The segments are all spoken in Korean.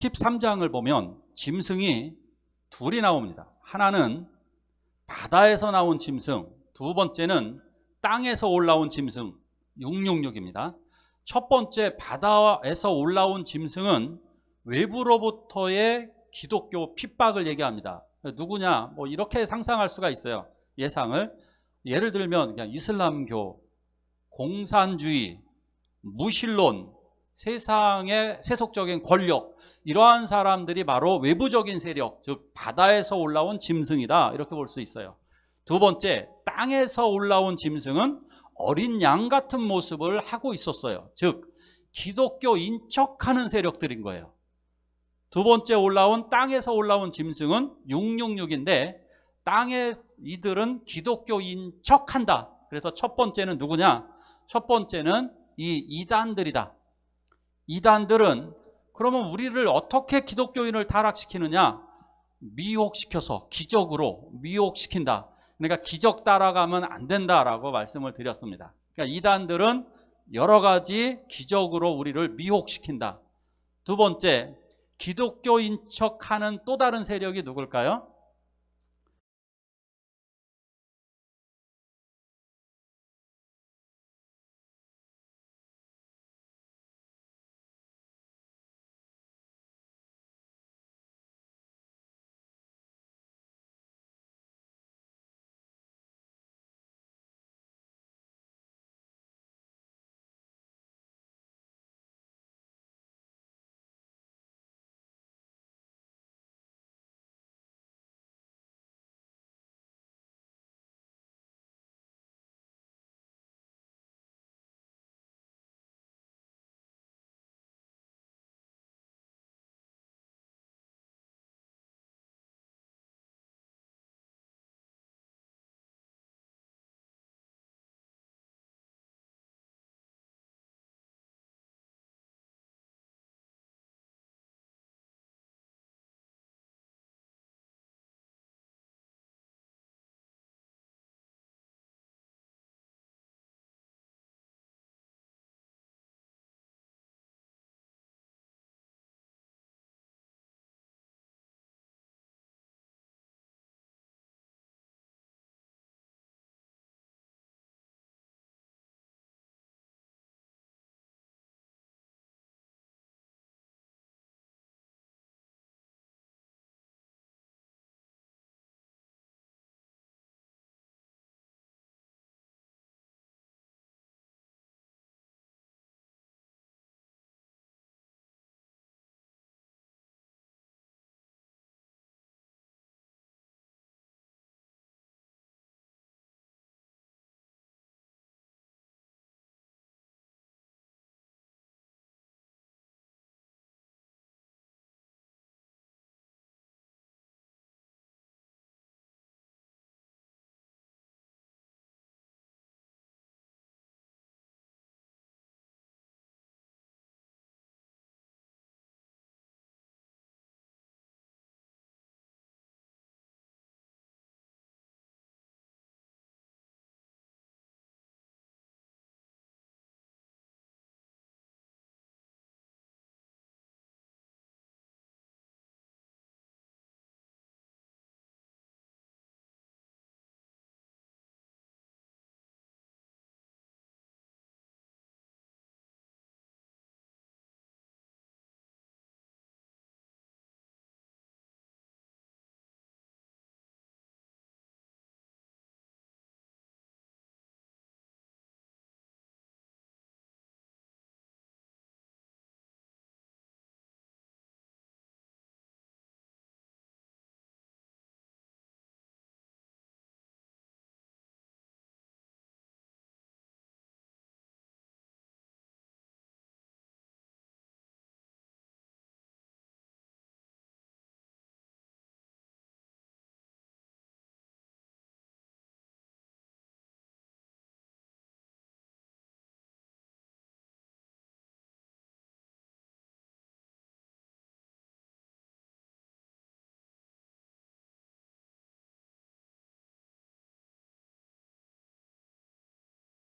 13장을 보면 짐승이 둘이 나옵니다. 하나는 바다에서 나온 짐승, 두 번째는 땅에서 올라온 짐승, 666입니다. 첫 번째 바다에서 올라온 짐승은 외부로부터의 기독교 핍박을 얘기합니다. 누구냐? 뭐 이렇게 상상할 수가 있어요. 예상을. 예를 들면 그냥 이슬람교, 공산주의, 무신론, 세상의 세속적인 권력, 이러한 사람들이 바로 외부적인 세력, 즉 바다에서 올라온 짐승이다, 이렇게 볼 수 있어요. 두 번째, 땅에서 올라온 짐승은 어린 양 같은 모습을 하고 있었어요. 즉 기독교 인척하는 세력들인 거예요. 두 번째 땅에서 올라온 짐승은 666인데 땅에 이들은 기독교 인척한다. 그래서 첫 번째는 누구냐? 첫 번째는 이 이단들이다. 이단들은 그러면 우리를 어떻게 기독교인을 타락시키느냐? 미혹시켜서 기적으로 미혹시킨다. 그러니까 기적 따라가면 안 된다라고 말씀을 드렸습니다. 그러니까 이단들은 여러 가지 기적으로 우리를 미혹시킨다. 두 번째, 기독교인 척하는 또 다른 세력이 누굴까요?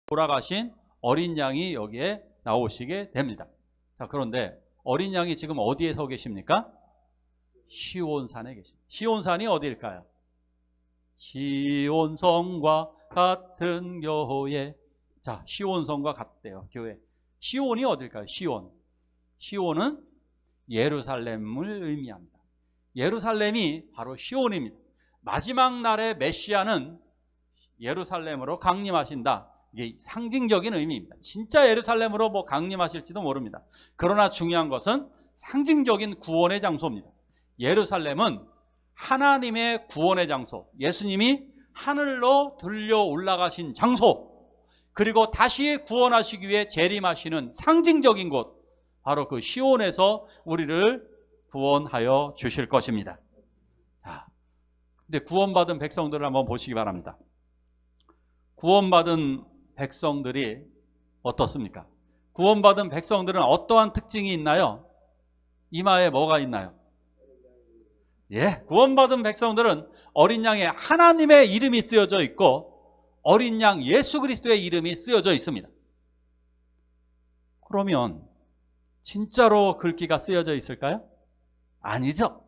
돌아가신 어린 양이 여기에 나오시게 됩니다. 자, 그런데 어린 양이 지금 어디에 서 계십니까? 시온산에 계십니다. 시온산이 어디일까요? 시온성과 같은 교회. 자, 시온성과 같대요, 교회. 시온이 어딜까요? 시온은 예루살렘을 의미합니다. 예루살렘이 바로 시온입니다. 마지막 날의 메시아는 예루살렘으로 강림하신다. 이게 상징적인 의미입니다. 진짜 예루살렘으로 뭐 강림하실지도 모릅니다. 그러나 중요한 것은 상징적인 구원의 장소입니다. 예루살렘은 하나님의 구원의 장소, 예수님이 하늘로 들려 올라가신 장소, 그리고 다시 구원하시기 위해 재림하시는 상징적인 곳, 바로 그 시온에서 우리를 구원하여 주실 것입니다. 근데 구원받은 백성들을 한번 보시기 바랍니다. 구원받은 백성들이 어떻습니까? 구원받은 백성들은 어떠한 특징이 있나요? 이마에 뭐가 있나요? 예, 구원받은 백성들은 어린 양에 하나님의 이름이 쓰여져 있고 어린 양 예수 그리스도의 이름이 쓰여져 있습니다. 그러면 진짜로 글귀가 쓰여져 있을까요? 아니죠.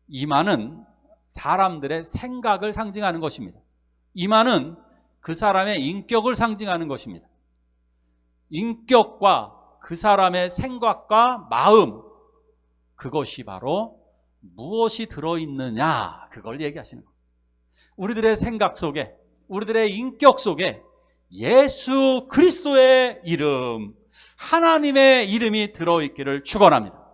이마는 사람들의 생각을 상징하는 것입니다. 이마는 그 사람의 인격을 상징하는 것입니다. 인격과 그 사람의 생각과 마음, 그것이 바로 무엇이 들어있느냐, 그걸 얘기하시는 거예요. 우리들의 생각 속에, 우리들의 인격 속에 예수 그리스도의 이름, 하나님의 이름이 들어있기를 축원합니다.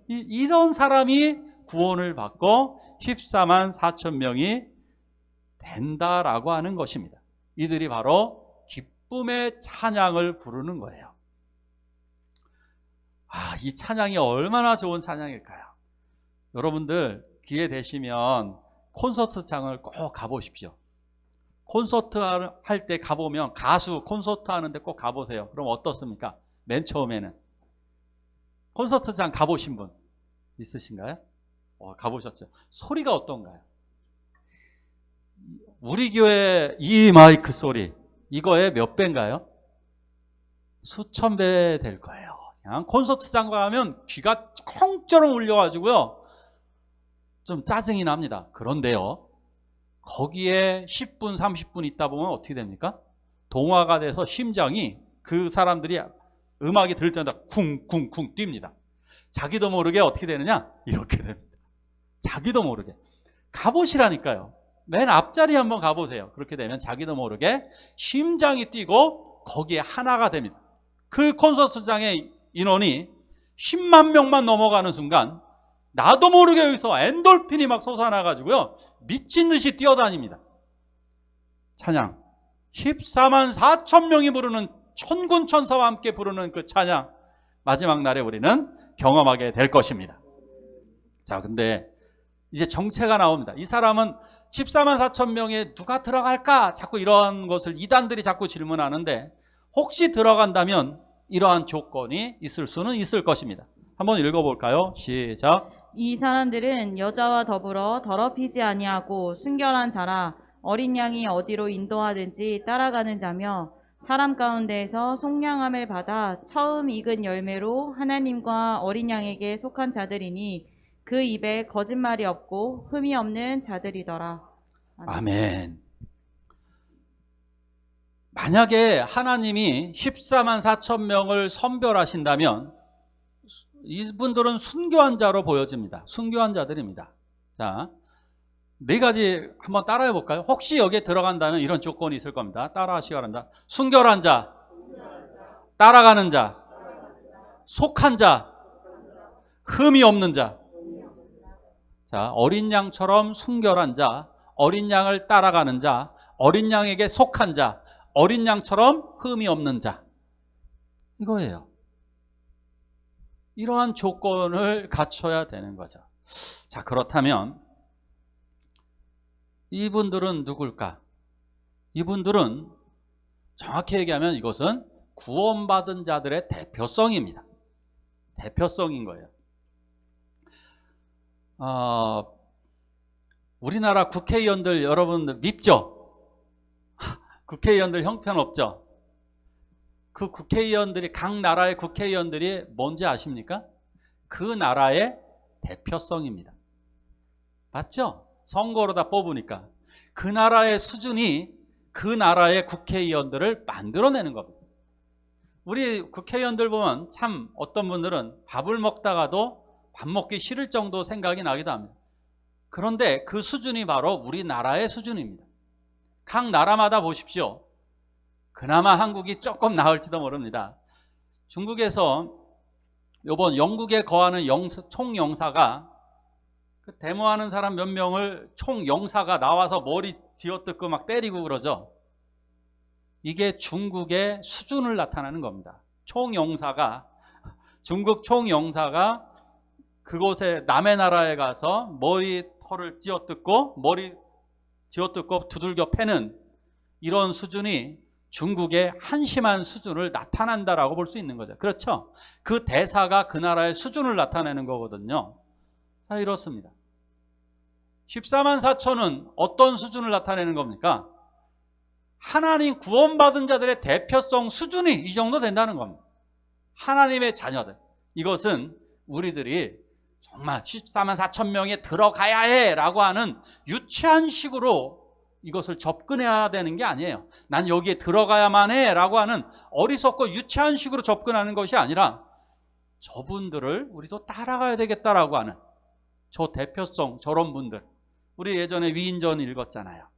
이런 사람이 구원을 받고 14만 4천 명이 된다라고 하는 것입니다. 이들이 바로 기쁨의 찬양을 부르는 거예요. 이 찬양이 얼마나 좋은 찬양일까요? 여러분들 기회 되시면 콘서트장을 꼭 가보십시오. 콘서트 할 때 가보면, 가수 콘서트 하는데 꼭 가보세요. 그럼 어떻습니까? 맨 처음에는. 콘서트장 가보신 분 있으신가요? 가보셨죠? 소리가 어떤가요? 우리 교회 이 마이크 소리, 이거의 몇 배인가요? 수천 배 될 거예요. 그냥 콘서트장 가면 귀가 콩처럼 울려가지고요, 좀 짜증이 납니다. 그런데요, 거기에 10분, 30분 있다 보면 어떻게 됩니까? 동화가 돼서 심장이, 그 사람들이 음악이 들을 때마다 쿵쿵쿵 뜁니다. 자기도 모르게 어떻게 되느냐? 이렇게 됩니다. 자기도 모르게. 가보시라니까요. 맨 앞자리 한번 가보세요. 그렇게 되면 자기도 모르게 심장이 뛰고 거기에 하나가 됩니다. 그 콘서트장의 인원이 10만 명만 넘어가는 순간 나도 모르게 여기서 엔돌핀이 막 솟아나가지고요, 미친 듯이 뛰어다닙니다. 찬양. 14만 4천 명이 부르는, 천군 천사와 함께 부르는 그 찬양, 마지막 날에 우리는 경험하게 될 것입니다. 자, 근데 이제 정체가 나옵니다. 이 사람은 14만 4천 명에 누가 들어갈까? 자꾸 이러한 것을 이단들이 자꾸 질문하는데, 혹시 들어간다면 이러한 조건이 있을 수는 있을 것입니다. 한번 읽어볼까요? 시작. 이 사람들은 여자와 더불어 더럽히지 아니하고 순결한 자라, 어린 양이 어디로 인도하든지 따라가는 자며, 사람 가운데에서 속량함을 받아 처음 익은 열매로 하나님과 어린 양에게 속한 자들이니 그 입에 거짓말이 없고 흠이 없는 자들이더라. 아멘. 만약에 하나님이 14만 4천 명을 선별하신다면 이분들은 순교한 자로 보여집니다. 순교한 자들입니다. 자, 네 가지 한번 따라해 볼까요? 혹시 여기에 들어간다면 이런 조건이 있을 겁니다. 따라 하시기 바랍니다. 순결한 자, 따라가는 자, 속한 자, 흠이 없는 자. 자, 어린 양처럼 순결한 자, 어린 양을 따라가는 자, 어린 양에게 속한 자, 어린 양처럼 흠이 없는 자. 이거예요. 이러한 조건을 갖춰야 되는 거죠. 자, 그렇다면 이분들은 누굴까? 이분들은 정확히 얘기하면 이것은 구원받은 자들의 대표성입니다. 대표성인 거예요. 우리나라 국회의원들 여러분들 밉죠? 국회의원들 형편없죠? 그 국회의원들이, 각 나라의 국회의원들이 뭔지 아십니까? 그 나라의 대표성입니다. 맞죠? 선거로 다 뽑으니까. 그 나라의 수준이 그 나라의 국회의원들을 만들어내는 겁니다. 우리 국회의원들 보면 참 어떤 분들은 밥을 먹다가도 밥 먹기 싫을 정도 생각이 나기도 합니다. 그런데 그 수준이 바로 우리나라의 수준입니다. 각 나라마다 보십시오. 그나마 한국이 조금 나을지도 모릅니다. 중국에서 이번 영국에 거하는 총영사가 그 데모하는 사람 몇 명을 총영사가 나와서 머리 쥐어뜯고 막 때리고 그러죠. 이게 중국의 수준을 나타내는 겁니다. 중국 총영사가 그곳에 남의 나라에 가서 머리털을 쥐어뜯고 두들겨 패는 이런 수준이 중국의 한심한 수준을 나타낸다라고 볼 수 있는 거죠. 그렇죠? 그 대사가 그 나라의 수준을 나타내는 거거든요. 자, 이렇습니다. 14만 4천은 어떤 수준을 나타내는 겁니까? 하나님 구원받은 자들의 대표성 수준이 이 정도 된다는 겁니다. 하나님의 자녀들. 이것은 우리들이 정말 14만 4천 명에 들어가야 해 라고 하는 유치한 식으로 이것을 접근해야 되는 게 아니에요. 난 여기에 들어가야만 해 라고 하는 어리석고 유치한 식으로 접근하는 것이 아니라 저분들을 우리도 따라가야 되겠다라고 하는 저 대표성, 저런 분들. 우리 예전에 위인전 읽었잖아요.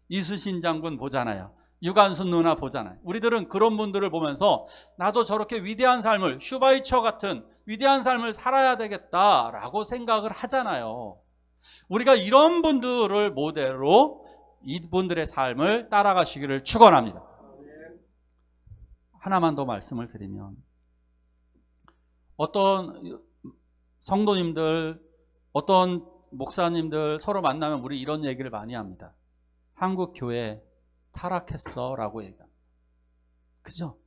이수신 장군 보잖아요. 유관순 누나 보잖아요. 우리들은 그런 분들을 보면서 나도 저렇게 위대한 삶을, 슈바이처 같은 위대한 삶을 살아야 되겠다라고 생각을 하잖아요. 우리가 이런 분들을 모델로 이분들의 삶을 따라가시기를 축원합니다. 하나만 더 말씀을 드리면, 어떤 성도님들, 어떤 목사님들 서로 만나면 우리 이런 얘기를 많이 합니다. 한국 교회 타락했어 라고 얘기합니다. 그죠?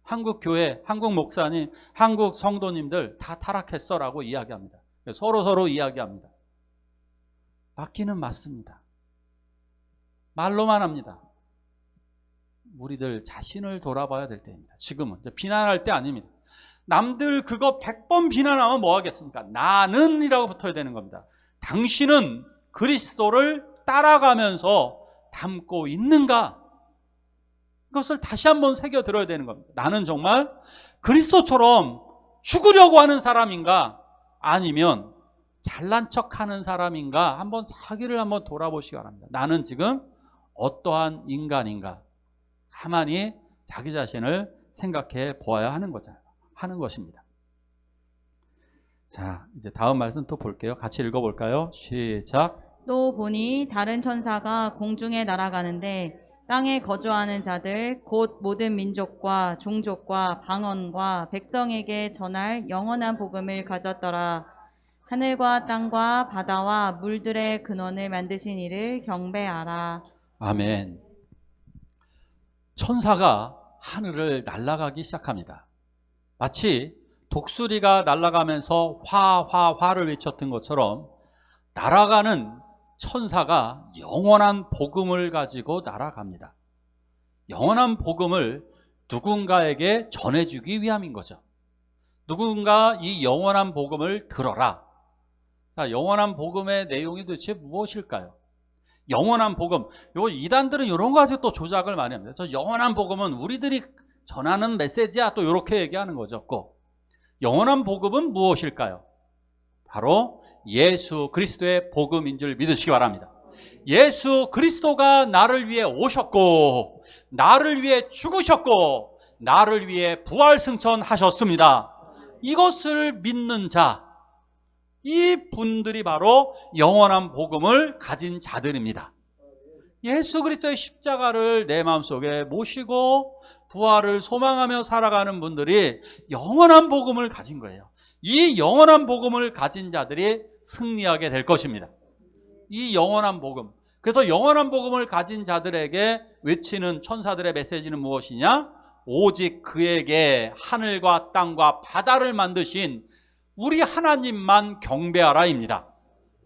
한국 교회, 한국 목사님, 한국 성도님들 다 타락했어 라고 이야기합니다. 서로 이야기합니다. 맞기는 맞습니다. 말로만 합니다. 우리들 자신을 돌아봐야 될 때입니다. 지금은 비난할 때 아닙니다. 남들 그거 100번 비난하면 뭐 하겠습니까? 나는 이라고 붙어야 되는 겁니다. 당신은 그리스도를 따라가면서 닮고 있는가? 그것을 다시 한번 새겨들어야 되는 겁니다. 나는 정말 그리스도처럼 죽으려고 하는 사람인가? 아니면 잘난 척하는 사람인가? 한번 자기를 한번 돌아보시기 바랍니다. 나는 지금 어떠한 인간인가? 가만히 자기 자신을 생각해 보아야 하는 것입니다. 자, 이제 다음 말씀 또 볼게요. 같이 읽어볼까요? 시작. 또 보니 다른 천사가 공중에 날아가는데 땅에 거주하는 자들 곧 모든 민족과 종족과 방언과 백성에게 전할 영원한 복음을 가졌더라. 하늘과 땅과 바다와 물들의 근원을 만드신 이를 경배하라. 아멘. 천사가 하늘을 날아가기 시작합니다. 마치 독수리가 날아가면서 화를 외쳤던 것처럼 날아가는 천사가 영원한 복음을 가지고 날아갑니다. 영원한 복음을 누군가에게 전해주기 위함인 거죠. 누군가 이 영원한 복음을 들어라. 자, 영원한 복음의 내용이 도대체 무엇일까요? 영원한 복음, 요 이단들은 이런 거 가지고 또 조작을 많이 합니다. 저 영원한 복음은 우리들이 전하는 메시지야, 또 이렇게 얘기하는 거죠. 꼭 영원한 복음은 무엇일까요? 바로 예수 그리스도의 복음인 줄 믿으시기 바랍니다. 예수 그리스도가 나를 위해 오셨고, 나를 위해 죽으셨고, 나를 위해 부활 승천하셨습니다. 이것을 믿는 자, 이 분들이 바로 영원한 복음을 가진 자들입니다. 예수 그리스도의 십자가를 내 마음속에 모시고 부활을 소망하며 살아가는 분들이 영원한 복음을 가진 거예요. 이 영원한 복음을 가진 자들이 승리하게 될 것입니다. 이 영원한 복음. 그래서 영원한 복음을 가진 자들에게 외치는 천사들의 메시지는 무엇이냐? 오직 그에게 하늘과 땅과 바다를 만드신 우리 하나님만 경배하라입니다.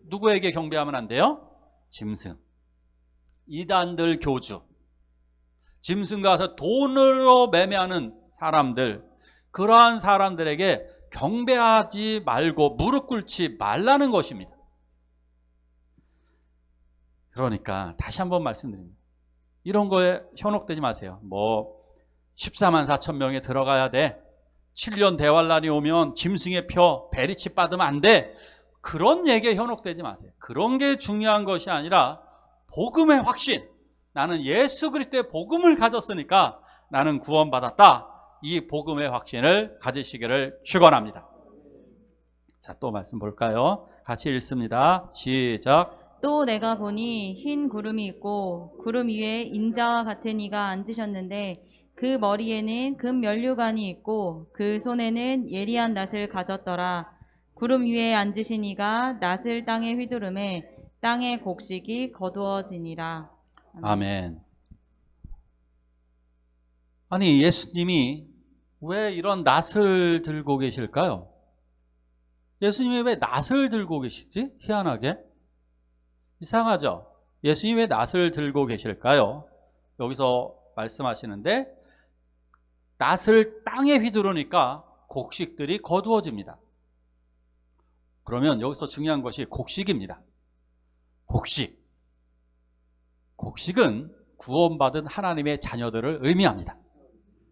누구에게 경배하면 안 돼요? 짐승, 이단들 교주, 짐승 가서 돈으로 매매하는 사람들, 그러한 사람들에게 경배하지 말고 무릎 꿇지 말라는 것입니다. 그러니까 다시 한번 말씀드립니다. 이런 거에 현혹되지 마세요. 14만 4천 명에 들어가야 돼. 7년 대환란이 오면 짐승의 표 베리치 받으면 안 돼. 그런 얘기에 현혹되지 마세요. 그런 게 중요한 것이 아니라 복음의 확신. 나는 예수 그리스도의 복음을 가졌으니까 나는 구원받았다. 이 복음의 확신을 가지시기를 축원합니다. 자, 또 말씀 볼까요? 같이 읽습니다. 시작. 또 내가 보니 흰 구름이 있고 구름 위에 인자와 같은 이가 앉으셨는데 그 머리에는 금 면류관이 있고 그 손에는 예리한 낫을 가졌더라. 구름 위에 앉으신 이가 낫을 땅에 휘두르매 땅의 곡식이 거두어지니라. 아멘. 아니, 예수님이 왜 이런 낫을 들고 계실까요? 예수님이 왜 낫을 들고 계시지? 희한하게. 이상하죠? 예수님이 왜 낫을 들고 계실까요? 여기서 말씀하시는데 낫을 땅에 휘두르니까 곡식들이 거두어집니다. 그러면 여기서 중요한 것이 곡식입니다. 곡식. 곡식은 구원받은 하나님의 자녀들을 의미합니다.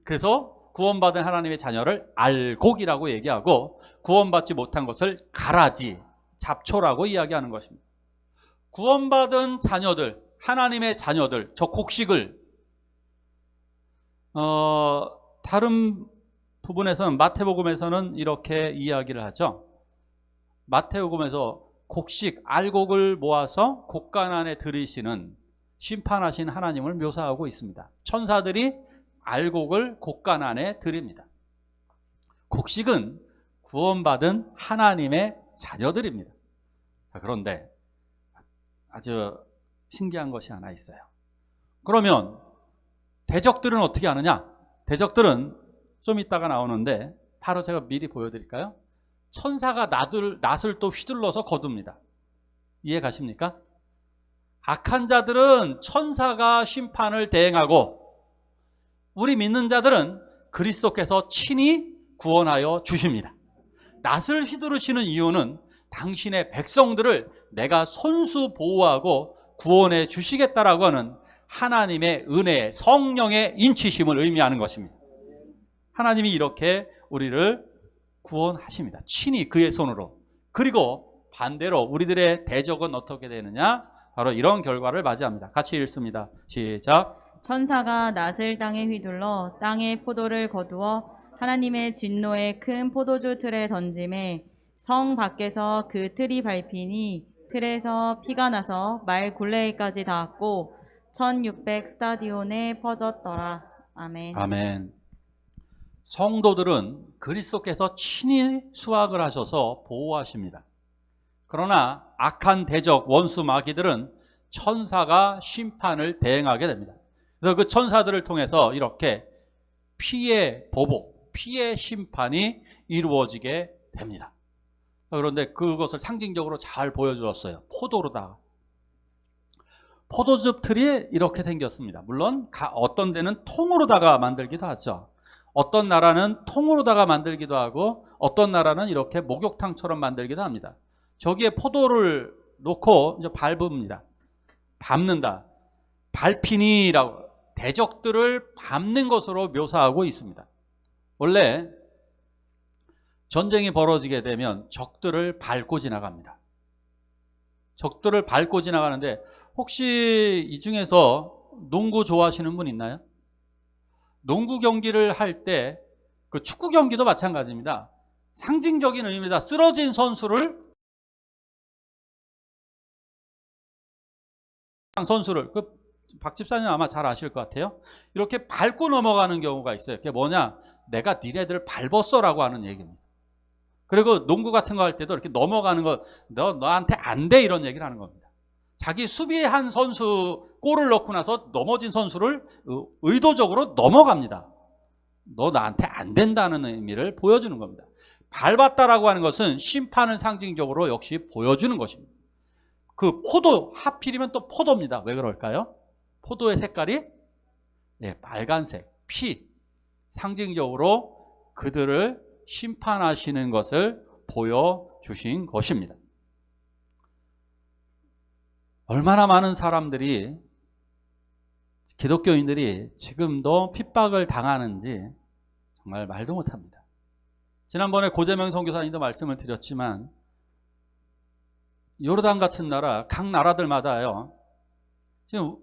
그래서 구원받은 하나님의 자녀를 알곡이라고 얘기하고 구원받지 못한 것을 가라지, 잡초라고 이야기하는 것입니다. 구원받은 자녀들, 하나님의 자녀들, 저 곡식을 다른 부분에서는 마태복음에서는 이렇게 이야기를 하죠. 마태복음에서 곡식, 알곡을 모아서 곡간 안에 들이시는 심판하신 하나님을 묘사하고 있습니다. 천사들이 알곡을 곡간 안에 들입니다. 곡식은 구원받은 하나님의 자녀들입니다. 그런데 아주 신기한 것이 하나 있어요. 그러면 대적들은 어떻게 하느냐? 대적들은 좀 이따가 나오는데 바로 제가 미리 보여드릴까요? 천사가 낫을 또 휘둘러서 거둡니다. 이해 가십니까? 악한 자들은 천사가 심판을 대행하고 우리 믿는 자들은 그리스도께서 친히 구원하여 주십니다. 낫을 휘두르시는 이유는 당신의 백성들을 내가 손수 보호하고 구원해 주시겠다라고 하는 하나님의 은혜, 성령의 인치심을 의미하는 것입니다. 하나님이 이렇게 우리를 구원하십니다. 친히 그의 손으로. 그리고 반대로 우리들의 대적은 어떻게 되느냐? 바로 이런 결과를 맞이합니다. 같이 읽습니다. 시작. 천사가 낫을 땅에 휘둘러 땅의 포도를 거두어 하나님의 진노의 큰 포도주 틀에 던짐에 성 밖에서 그 틀이 밟히니 틀에서 피가 나서 말 굴레에까지 닿았고 1600 스타디온에 퍼졌더라. 아멘. 아멘. 성도들은 그리스도께서 친히 수확을 하셔서 보호하십니다. 그러나 악한 대적 원수 마귀들은 천사가 심판을 대행하게 됩니다. 그래서 그 천사들을 통해서 이렇게 피의 보복, 피의 심판이 이루어지게 됩니다. 그런데 그것을 상징적으로 잘 보여주었어요. 포도로다가. 포도즙 틀이 이렇게 생겼습니다. 물론 어떤 데는 통으로다가 만들기도 하죠. 어떤 나라는 통으로다가 만들기도 하고 어떤 나라는 이렇게 목욕탕처럼 만들기도 합니다. 저기에 포도를 놓고 이제 밟습니다. 밟는다. 밟히니라고 대적들을 밟는 것으로 묘사하고 있습니다. 원래 전쟁이 벌어지게 되면 적들을 밟고 지나갑니다. 적들을 밟고 지나가는데 혹시 이 중에서 농구 좋아하시는 분 있나요? 농구 경기를 할 때 그 축구 경기도 마찬가지입니다. 상징적인 의미입니다. 쓰러진 선수를 박 집사님 아마 잘 아실 것 같아요. 이렇게 밟고 넘어가는 경우가 있어요. 그게 뭐냐? 내가 니네들 밟았어라고 하는 얘기입니다. 그리고 농구 같은 거 할 때도 이렇게 넘어가는 거 너한테 안 돼 이런 얘기를 하는 겁니다. 자기 수비한 선수 골을 넣고 나서 넘어진 선수를 의도적으로 넘어갑니다. 너 나한테 안 된다는 의미를 보여주는 겁니다. 밟았다라고 하는 것은 심판을 상징적으로 역시 보여주는 것입니다. 그 포도, 하필이면 또 포도입니다. 왜 그럴까요? 포도의 색깔이 빨간색, 피, 상징적으로 그들을 심판하시는 것을 보여주신 것입니다. 얼마나 많은 사람들이, 기독교인들이 지금도 핍박을 당하는지 정말 말도 못합니다. 지난번에 고재명 선교사님도 말씀을 드렸지만 요르단 같은 나라, 각 나라들마다요, 지금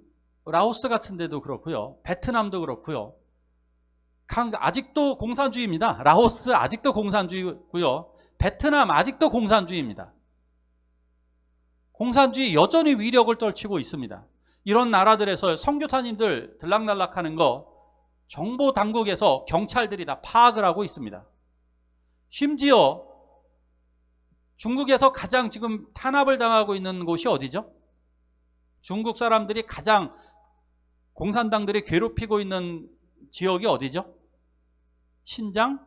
라오스 같은 데도 그렇고요, 베트남도 그렇고요, 아직도 공산주의입니다. 라오스 아직도 공산주의고요, 베트남 아직도 공산주의입니다. 공산주의 여전히 위력을 떨치고 있습니다. 이런 나라들에서 선교사님들 들락날락하는 거 정보 당국에서 경찰들이 다 파악을 하고 있습니다. 심지어 중국에서 가장 지금 탄압을 당하고 있는 곳이 어디죠? 중국 사람들이 가장 공산당들이 괴롭히고 있는 지역이 어디죠? 신장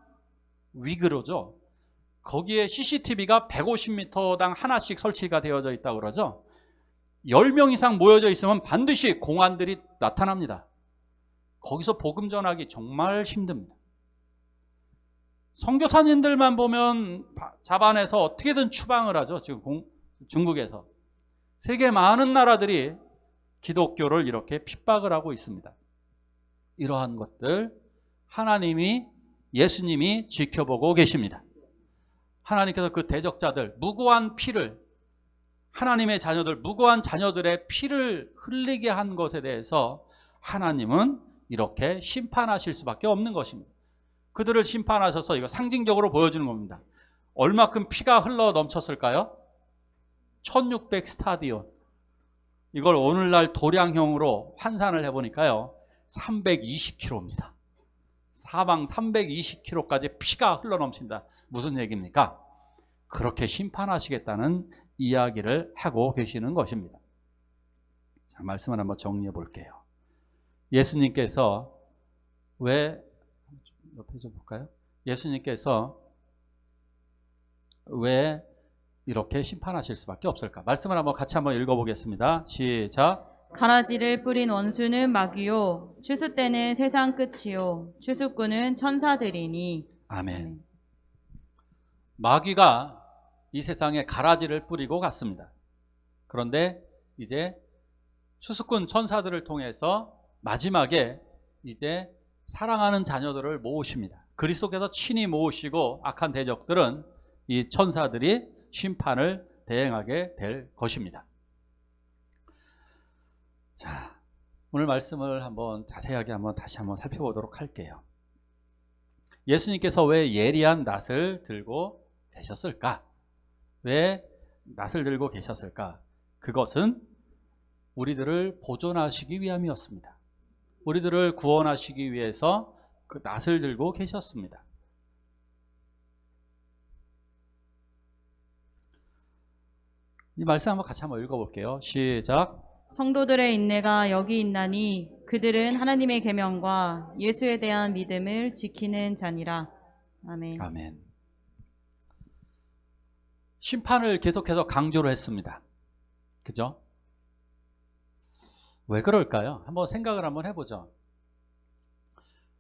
위그르죠. 거기에 CCTV가 150m당 하나씩 설치가 되어져 있다고 그러죠. 10명 이상 모여져 있으면 반드시 공안들이 나타납니다. 거기서 복음 전하기 정말 힘듭니다. 선교사님들만 보면 잡아내서 어떻게든 추방을 하죠. 지금 중국에서. 세계 많은 나라들이 기독교를 이렇게 핍박을 하고 있습니다. 이러한 것들 하나님이, 예수님이 지켜보고 계십니다. 하나님께서 그 대적자들, 무고한 피를, 하나님의 자녀들, 무고한 자녀들의 피를 흘리게 한 것에 대해서 하나님은 이렇게 심판하실 수밖에 없는 것입니다. 그들을 심판하셔서 이거 상징적으로 보여주는 겁니다. 얼마큼 피가 흘러 넘쳤을까요? 1600 스타디온. 이걸 오늘날 도량형으로 환산을 해보니까요, 320km입니다. 사방 320km까지 피가 흘러 넘친다. 무슨 얘기입니까? 그렇게 심판하시겠다는 이야기를 하고 계시는 것입니다. 자, 말씀을 한번 정리해 볼게요. 예수님께서 왜, 옆에 좀 볼까요? 예수님께서 왜 이렇게 심판하실 수밖에 없을까? 말씀을 한번 같이 한번 읽어보겠습니다. 시작. 가라지를 뿌린 원수는 마귀요, 추수 때는 세상 끝이요, 추수꾼은 천사들이니. 아멘. 마귀가 이 세상에 가라지를 뿌리고 갔습니다. 그런데 이제 추수꾼 천사들을 통해서 마지막에 이제 사랑하는 자녀들을 모으십니다. 그리스도께서 친히 모으시고 악한 대적들은 이 천사들이 심판을 대행하게 될 것입니다. 자, 오늘 말씀을 한번 자세하게 다시 한번 살펴보도록 할게요. 예수님께서 왜 예리한 낫을 들고 계셨을까? 왜 낫을 들고 계셨을까? 그것은 우리들을 보존하시기 위함이었습니다. 우리들을 구원하시기 위해서 그 낫을 들고 계셨습니다. 이 말씀 한번 같이 한번 읽어볼게요. 시작. 성도들의 인내가 여기 있나니 그들은 하나님의 계명과 예수에 대한 믿음을 지키는 자니라. 아멘. 아멘. 심판을 계속해서 강조를 했습니다. 그죠? 왜 그럴까요? 한번 생각을 한번 해보죠.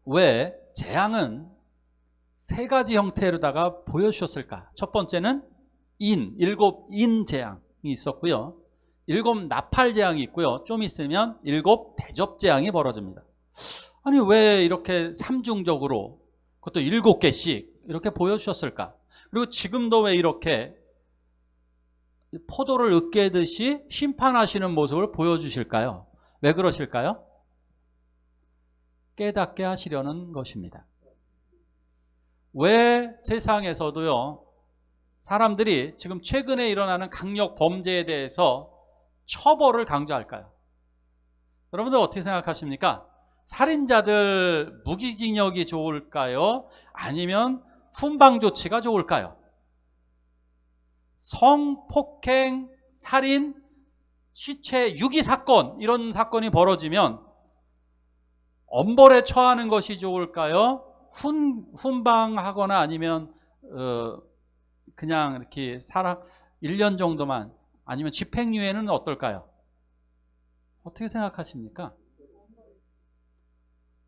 왜 재앙은 세 가지 형태로다가 보여주셨을까? 첫 번째는 일곱 인 재앙이 있었고요. 7 나팔 재앙이 있고요. 좀 있으면 7 대접 재앙이 벌어집니다. 아니 왜 이렇게 삼중적으로 그것도 7개씩 이렇게 보여주셨을까? 그리고 지금도 왜 이렇게 포도를 으깨듯이 심판하시는 모습을 보여주실까요? 왜 그러실까요? 깨닫게 하시려는 것입니다. 왜 세상에서도요, 사람들이 지금 최근에 일어나는 강력 범죄에 대해서 처벌을 강조할까요? 여러분들 어떻게 생각하십니까? 살인자들 무기징역이 좋을까요? 아니면 훈방 조치가 좋을까요? 성폭행, 살인, 시체 유기 사건, 이런 사건이 벌어지면 엄벌에 처하는 것이 좋을까요? 훈방하거나 아니면 그냥 이렇게 1년 정도만, 아니면 집행유예는 어떨까요? 어떻게 생각하십니까?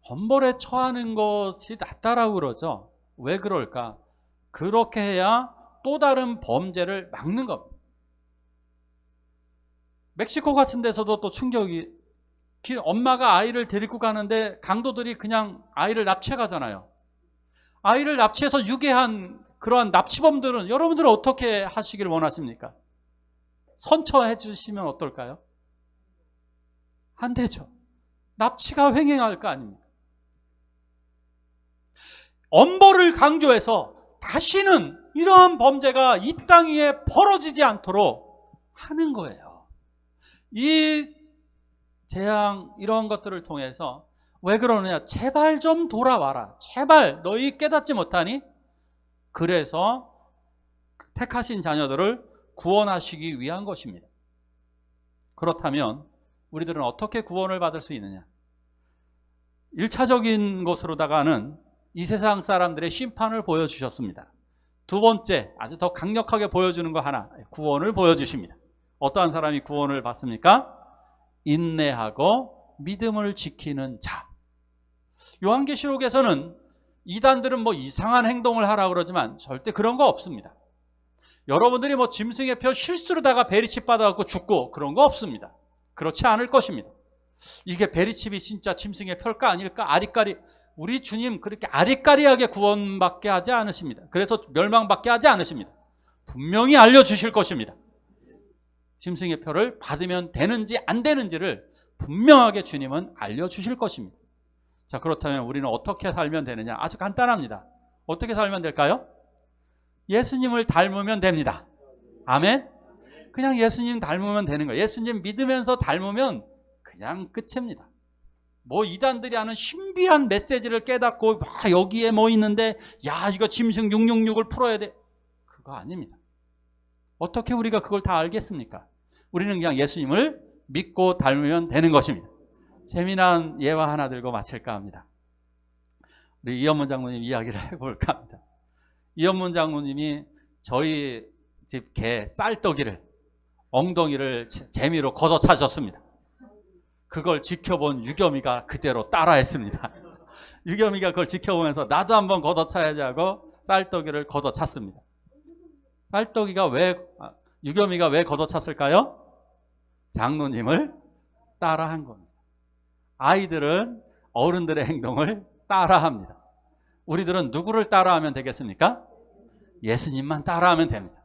엄벌에 처하는 것이 낫다라고 그러죠. 왜 그럴까? 그렇게 해야 또 다른 범죄를 막는 겁니다. 멕시코 같은 데서도 또 충격이, 엄마가 아이를 데리고 가는데 강도들이 그냥 아이를 납치해 가잖아요. 아이를 납치해서 유괴한 그러한 납치범들은 여러분들은 어떻게 하시길 원하십니까? 선처해 주시면 어떨까요? 안 되죠. 납치가 횡행할 거 아닙니까? 엄벌을 강조해서 다시는 이러한 범죄가 이 땅 위에 벌어지지 않도록 하는 거예요. 이 재앙, 이런 것들을 통해서 왜 그러느냐? 제발 좀 돌아와라. 제발 너희 깨닫지 못하니? 그래서 택하신 자녀들을 구원하시기 위한 것입니다. 그렇다면 우리들은 어떻게 구원을 받을 수 있느냐? 1차적인 것으로다가는 이 세상 사람들의 심판을 보여주셨습니다. 두 번째, 아주 더 강력하게 보여주는 거 하나, 구원을 보여주십니다. 어떠한 사람이 구원을 받습니까? 인내하고 믿음을 지키는 자. 요한계시록에서는 이단들은 뭐 이상한 행동을 하라고 그러지만 절대 그런 거 없습니다. 여러분들이 뭐 짐승의 표 실수로다가 베리칩 받아갖고 죽고 그런 거 없습니다. 그렇지 않을 것입니다. 이게 베리칩이 진짜 짐승의 표일까 아닐까? 아리까리, 우리 주님 그렇게 아리까리하게 구원받게 하지 않으십니다. 그래서 멸망받게 하지 않으십니다. 분명히 알려주실 것입니다. 짐승의 표를 받으면 되는지 안 되는지를 분명하게 주님은 알려주실 것입니다. 자, 그렇다면 우리는 어떻게 살면 되느냐? 아주 간단합니다. 어떻게 살면 될까요? 예수님을 닮으면 됩니다. 아멘? 그냥 예수님 닮으면 되는 거예요. 예수님 믿으면서 닮으면 그냥 끝입니다. 뭐 이단들이 하는 신비한 메시지를 깨닫고 여기에 뭐 있는데 야 이거 짐승 666을 풀어야 돼. 그거 아닙니다. 어떻게 우리가 그걸 다 알겠습니까? 우리는 그냥 예수님을 믿고 닮으면 되는 것입니다. 재미난 예화 하나 들고 마칠까 합니다. 우리 이현문 장로님 이야기를 해볼까 합니다. 이현문 장로님이 저희 집 개 쌀떡이를 엉덩이를 재미로 걷어차셨습니다. 그걸 지켜본 유겸이가 그대로 따라했습니다. 유겸이가 그걸 지켜보면서 나도 한번 걷어차야지 하고 쌀떡이를 걷어찼습니다. 유겸이가 왜 걷어찼을까요? 장로님을 따라한 겁니다. 아이들은 어른들의 행동을 따라합니다. 우리들은 누구를 따라하면 되겠습니까? 예수님만 따라하면 됩니다.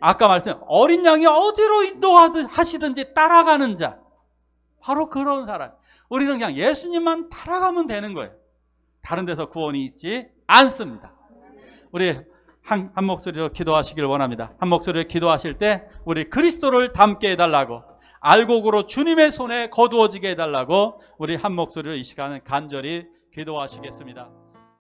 아까 말씀, 어린 양이 어디로 인도하시든지 따라가는 자, 바로 그런 사람. 우리는 그냥 예수님만 따라가면 되는 거예요. 다른 데서 구원이 있지 않습니다. 우리 한 목소리로 기도하시길 원합니다. 한 목소리로 기도하실 때 우리 그리스도를 닮게 해달라고, 알곡으로 주님의 손에 거두어지게 해달라고 우리 한 목소리로 이 시간은 간절히 기도하시겠습니다.